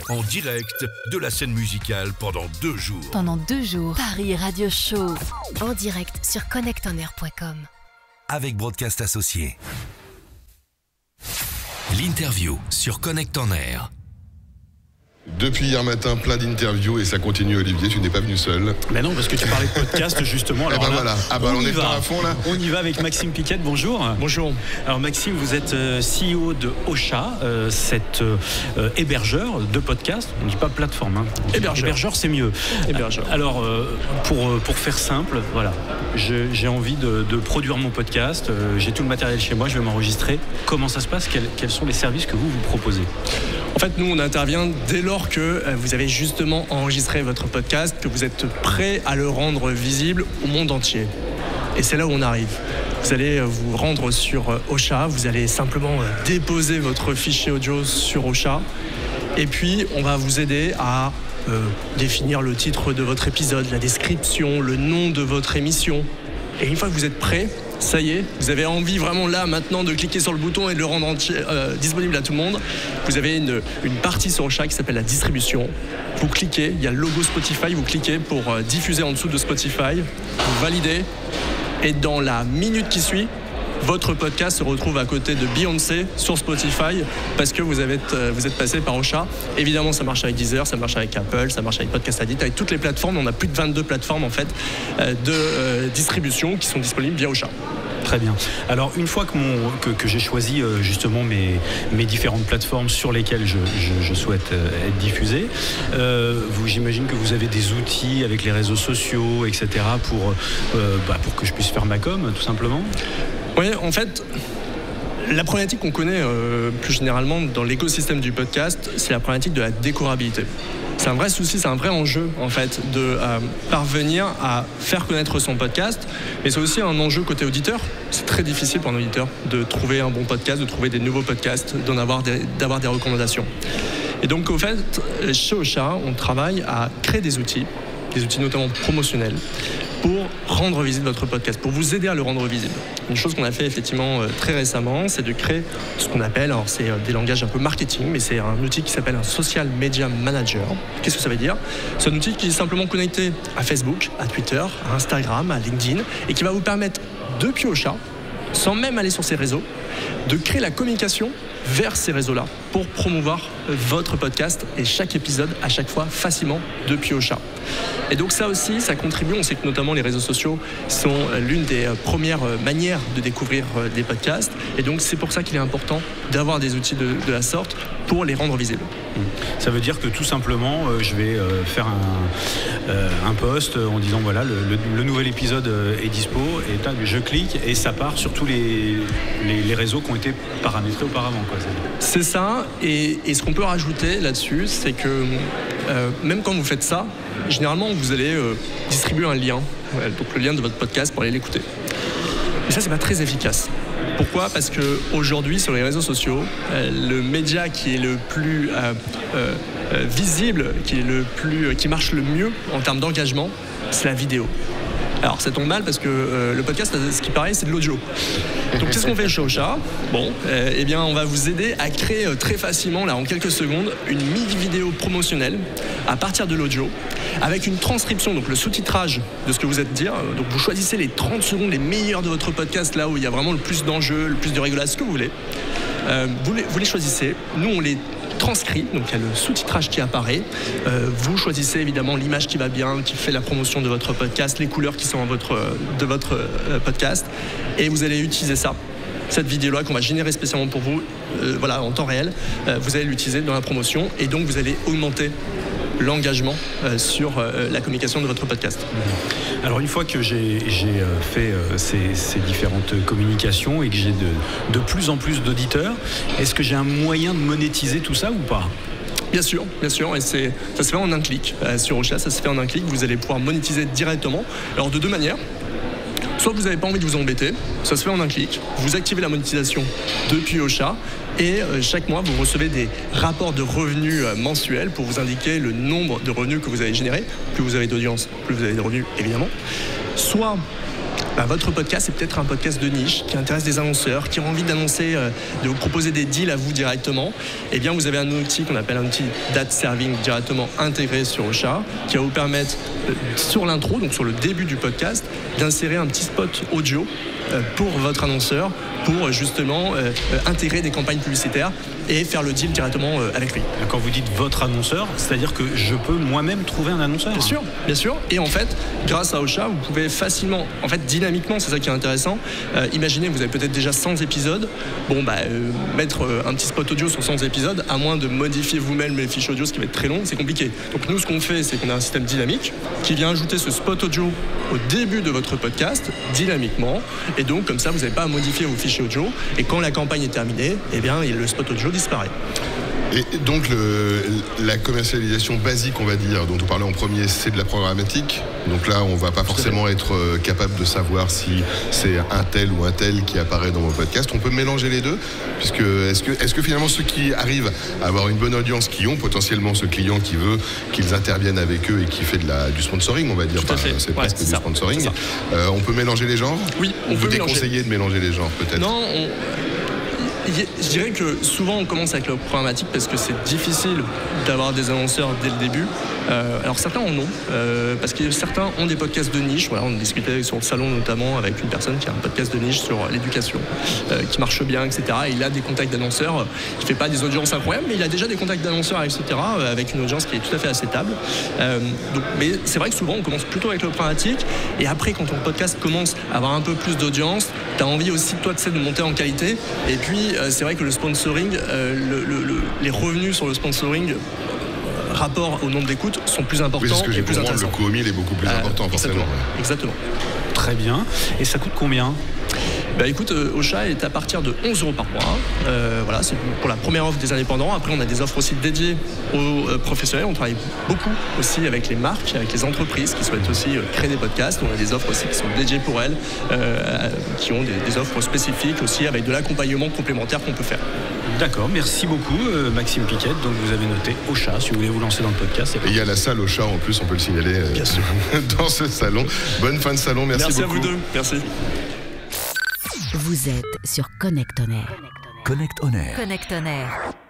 en direct de la scène musicale pendant 2 jours. Pendant 2 jours, Paris Radio Show, en direct sur connectonair.com. Avec Broadcast Associés. L'interview sur Connect en Air. Depuis hier matin, plein d'interviews et ça continue, Olivier, tu n'es pas venu seul. Mais non, parce que tu parlais de podcast justement. Alors ben là, voilà, on est à fond là. On y va avec Maxime Piquet, bonjour. Bonjour. Alors Maxime, vous êtes CEO de Ocha, cet hébergeur de podcast. On ne dit pas plateforme. Hébergeur, c'est mieux. Hébergeur. Alors, pour faire simple, voilà, j'ai envie de produire mon podcast. J'ai tout le matériel chez moi, je vais m'enregistrer. Comment ça se passe ? Quels sont les services que vous proposez ? En fait, nous, on intervient dès lors que vous avez justement enregistré votre podcast, que vous êtes prêt à le rendre visible au monde entier. Et c'est là où on arrive. Vous allez vous rendre sur Ocha, vous allez simplement déposer votre fichier audio sur Ocha. Et puis, on va vous aider à définir le titre de votre épisode, la description, le nom de votre émission. Et une fois que vous êtes prêt, ça y est, vous avez envie vraiment là maintenant de cliquer sur le bouton et de le rendre disponible à tout le monde. Vous avez une partie sur Ocha qui s'appelle la distribution. Vous cliquez, il y a le logo Spotify, vous cliquez pour diffuser en dessous de Spotify, vous validez et dans la minute qui suit, votre podcast se retrouve à côté de Beyoncé sur Spotify parce que vous êtes passé par Ocha. Évidemment, ça marche avec Deezer, ça marche avec Apple, ça marche avec Podcast Addict, avec toutes les plateformes. On a plus de 22 plateformes en fait de distribution qui sont disponibles via Ocha. Très bien. Alors, une fois que j'ai choisi justement mes différentes plateformes sur lesquelles je souhaite être diffusé, j'imagine que vous avez des outils avec les réseaux sociaux, etc. pour que je puisse faire ma com, tout simplement. Oui, en fait, la problématique qu'on connaît plus généralement dans l'écosystème du podcast, c'est la problématique de la découvrabilité. C'est un vrai souci, c'est un vrai enjeu en fait de parvenir à faire connaître son podcast. Mais c'est aussi un enjeu côté auditeur. C'est très difficile pour un auditeur de trouver un bon podcast, de trouver des nouveaux podcasts, d'avoir des recommandations. Et donc au fait, chez Ocha, on travaille à créer des outils notamment promotionnels, pour rendre visible votre podcast, pour vous aider à le rendre visible. Une chose qu'on a fait effectivement très récemment, c'est de créer ce qu'on appelle, alors c'est des langages un peu marketing, mais c'est un outil qui s'appelle un Social Media Manager. Qu'est-ce que ça veut dire ? C'est un outil qui est simplement connecté à Facebook, à Twitter, à Instagram, à LinkedIn, et qui va vous permettre, depuis Ocha, sans même aller sur ces réseaux, de créer la communication vers ces réseaux-là pour promouvoir votre podcast et chaque épisode à chaque fois facilement depuis Ocha. Et donc ça aussi, ça contribue. On sait que notamment les réseaux sociaux sont l'une des premières manières de découvrir des podcasts. Et donc c'est pour ça qu'il est important d'avoir des outils de la sorte pour les rendre visibles. Ça veut dire que tout simplement, je vais faire un post en disant voilà, le nouvel épisode est dispo, et je clique et ça part sur tous les réseaux qui ont été paramétrés auparavant, quoi. C'est ça, et ce qu'on peut rajouter là-dessus, c'est que même quand vous faites ça, généralement vous allez distribuer un lien, donc le lien de votre podcast pour aller l'écouter. Et ça, c'est pas très efficace. Pourquoi ? Parce qu'aujourd'hui, sur les réseaux sociaux, le média qui est le plus visible, qui marche le mieux en termes d'engagement, c'est la vidéo. Alors ça tombe mal parce que le podcast, ce qui paraît, c'est de l'audio. Donc qu'est-ce qu'on fait chez Ocha ? Eh bien on va vous aider à créer très facilement, là en quelques secondes, une mini-vidéo promotionnelle à partir de l'audio, avec une transcription, donc le sous-titrage de ce que vous êtes dire. Donc vous choisissez les 30 secondes les meilleures de votre podcast, là où il y a vraiment le plus d'enjeux, le plus de rigolade, ce que vous voulez. Vous les choisissez, nous on les transcrit, donc il y a le sous-titrage qui apparaît. Vous choisissez évidemment l'image qui va bien, qui fait la promotion de votre podcast, les couleurs qui sont de votre podcast, et vous allez utiliser ça, cette vidéo-là qu'on va générer spécialement pour vous, en temps réel. Vous allez l'utiliser dans la promotion, et donc vous allez augmenter l'engagement sur la communication de votre podcast. Alors une fois que j'ai fait ces différentes communications et que j'ai de plus en plus d'auditeurs, est-ce que j'ai un moyen de monétiser tout ça ou pas ? Bien sûr, et ça se fait en un clic. Sur Ocha, ça se fait en un clic, vous allez pouvoir monétiser directement. Alors de 2 manières. Soit vous n'avez pas envie de vous embêter, ça se fait en un clic, vous activez la monétisation depuis Ocha, et chaque mois vous recevez des rapports de revenus mensuels pour vous indiquer le nombre de revenus que vous avez générés. Plus vous avez d'audience, plus vous avez de revenus évidemment. Soit votre podcast est peut-être un podcast de niche qui intéresse des annonceurs, qui ont envie d'annoncer, de vous proposer des deals à vous directement, eh bien vous avez un outil qu'on appelle un outil d'ad serving directement intégré sur Ocha, qui va vous permettre sur l'intro, donc sur le début du podcast, d'insérer un petit spot audio pour votre annonceur, pour justement intégrer des campagnes publicitaires et faire le deal directement avec lui. Quand vous dites votre annonceur, c'est-à-dire que je peux moi-même trouver un annonceur? Bien sûr. Et en fait, grâce à Ocha, vous pouvez facilement, en fait dynamiquement, c'est ça qui est intéressant. Imaginez, vous avez peut-être déjà 100 épisodes. Mettre un petit spot audio sur 100 épisodes, à moins de modifier vous-même les fiches audio, ce qui va être très long, c'est compliqué. Donc nous, ce qu'on fait, c'est qu'on a un système dynamique qui vient ajouter ce spot audio au début de votre podcast, dynamiquement. Et donc, comme ça, vous n'avez pas à modifier vos fichiers audio. Et quand la campagne est terminée, eh bien, le spot audio disparaît. Et donc la commercialisation basique, on va dire, dont on parlait en premier, c'est de la programmatique. Donc là, on va pas forcément être capable de savoir si c'est un tel ou un tel qui apparaît dans vos podcasts. On peut mélanger les deux, puisque est-ce que finalement ceux qui arrivent à avoir une bonne audience, qui ont potentiellement ce client qui veut qu'ils interviennent avec eux et qui fait du sponsoring, on va dire, c'est presque du sponsoring, on peut mélanger les genres? Oui, on peut déconseiller de mélanger les genres, peut-être? Non, je dirais que souvent on commence avec la programmatique parce que c'est difficile d'avoir des annonceurs dès le début. Alors certains en ont, parce que certains ont des podcasts de niche. Voilà, on discutait sur le salon notamment avec une personne qui a un podcast de niche sur l'éducation, qui marche bien, etc. Et il a des contacts d'annonceurs, il ne fait pas des audiences incroyables, mais il a déjà des contacts d'annonceurs, etc. Avec une audience qui est tout à fait acceptable. Mais c'est vrai que souvent on commence plutôt avec le programmatique, et après quand ton podcast commence à avoir un peu plus d'audience, tu as envie aussi toi de monter en qualité. Et puis c'est vrai que le sponsoring, les revenus sur le sponsoring rapport au nombre d'écoutes sont plus importants et plus intéressants. Le coût au mille est beaucoup plus important, forcément. Exactement. Très bien. Et ça coûte combien ? Écoute, Ocha est à partir de 11 € par mois. Voilà, c'est pour la première offre des indépendants. Après, on a des offres aussi dédiées aux professionnels. On travaille beaucoup aussi avec les marques, avec les entreprises qui souhaitent aussi créer des podcasts. On a des offres aussi qui sont dédiées pour elles, qui ont des offres spécifiques aussi avec de l'accompagnement complémentaire qu'on peut faire. D'accord, merci beaucoup Maxime Piquette. Donc vous avez noté Ocha si vous voulez vous lancer dans le podcast. Et il y a la salle Ocha en plus, on peut le signaler bien sûr. dans ce salon. Bonne fin de salon, merci beaucoup. Merci à vous deux, merci. Vous êtes sur Connect On Air. Connect On Air. Connect On Air.